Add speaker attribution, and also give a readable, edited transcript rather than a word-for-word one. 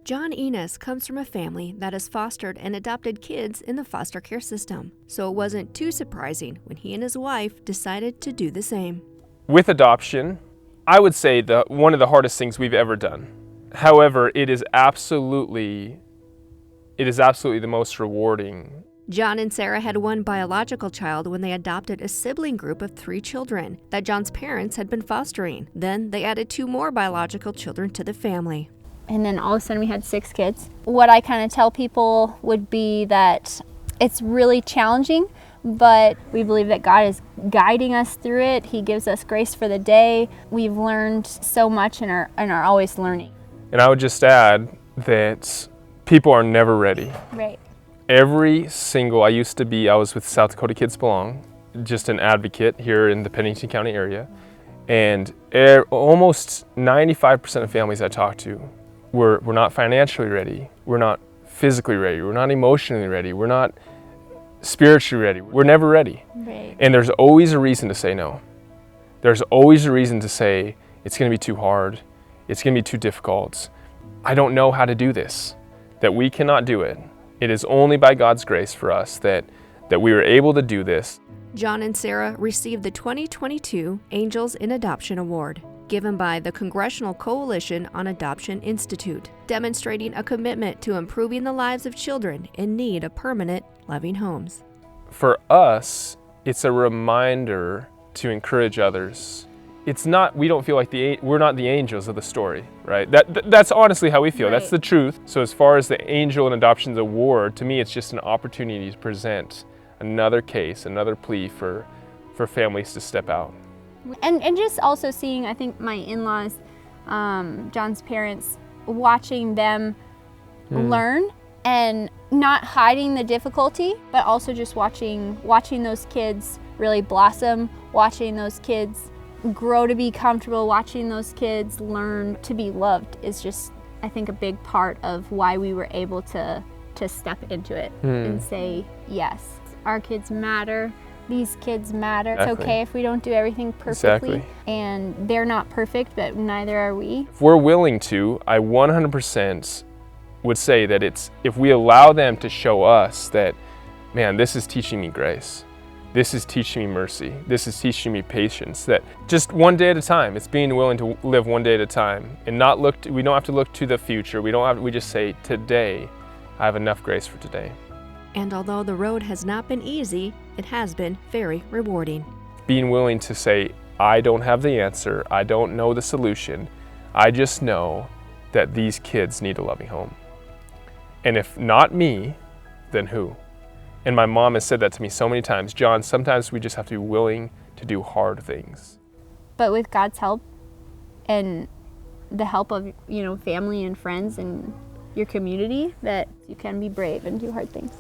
Speaker 1: John Enos comes from a family that has fostered and adopted kids in the foster care system, so it wasn't too surprising when he and his wife decided to do the same.
Speaker 2: With adoption, I would say one of the hardest things we've ever done. However, it is absolutely the most rewarding.
Speaker 1: John and Sara had one biological child when they adopted a sibling group of 3 children that John's parents had been fostering. Then they added 2 more biological children to the family.
Speaker 3: And then all of a sudden we had 6 kids. What I kind of tell people would be that it's really challenging, but we believe that God is guiding us through it. He gives us grace for the day. We've learned so much and are always learning.
Speaker 2: And I would just add that people are never ready.
Speaker 3: Right.
Speaker 2: I was with South Dakota Kids Belong, just an advocate here in the Pennington County area. And almost 95% of families I talk to, we're not financially ready, we're not physically ready, we're not emotionally ready, we're not spiritually ready, we're never ready.
Speaker 3: Right.
Speaker 2: And there's always a reason to say no. There's always a reason to say, it's gonna be too hard, it's gonna be too difficult, I don't know how to do this, that we cannot do it. It is only by God's grace for us that we were able to do this.
Speaker 1: John and Sara received the 2022 Angels in Adoption Award, given by the Congressional Coalition on Adoption Institute, demonstrating a commitment to improving the lives of children in need of permanent, loving homes.
Speaker 2: For us, it's a reminder to encourage others. It's not, we don't feel like we're not the angels of the story, right? That's honestly how we feel.
Speaker 3: Right.
Speaker 2: That's the truth. So as far as the Angel in Adoptions Award, to me, it's just an opportunity to present another case, another plea for families to step out.
Speaker 3: And just also seeing, I think, my in-laws, John's parents, watching them learn and not hiding the difficulty, but also just watching those kids really blossom, watching those kids grow to be comfortable, watching those kids learn to be loved is just, I think, a big part of why we were able to step into it and say, yes, our kids matter. These kids matter.
Speaker 2: Exactly.
Speaker 3: It's okay if we don't do everything perfectly. Exactly. And they're not perfect, but neither are we.
Speaker 2: If we're willing to, I 100% would say that if we allow them to show us that, man, this is teaching me grace. This is teaching me mercy. This is teaching me patience. That just one day at a time. It's being willing to live one day at a time and not we don't have to look to the future. We just say, today, I have enough grace for today.
Speaker 1: And although the road has not been easy, it has been very rewarding.
Speaker 2: Being willing to say, I don't have the answer, I don't know the solution, I just know that these kids need a loving home. And if not me, then who? And my mom has said that to me so many times, John, sometimes we just have to be willing to do hard things.
Speaker 3: But with God's help and the help of, family and friends and your community, that you can be brave and do hard things.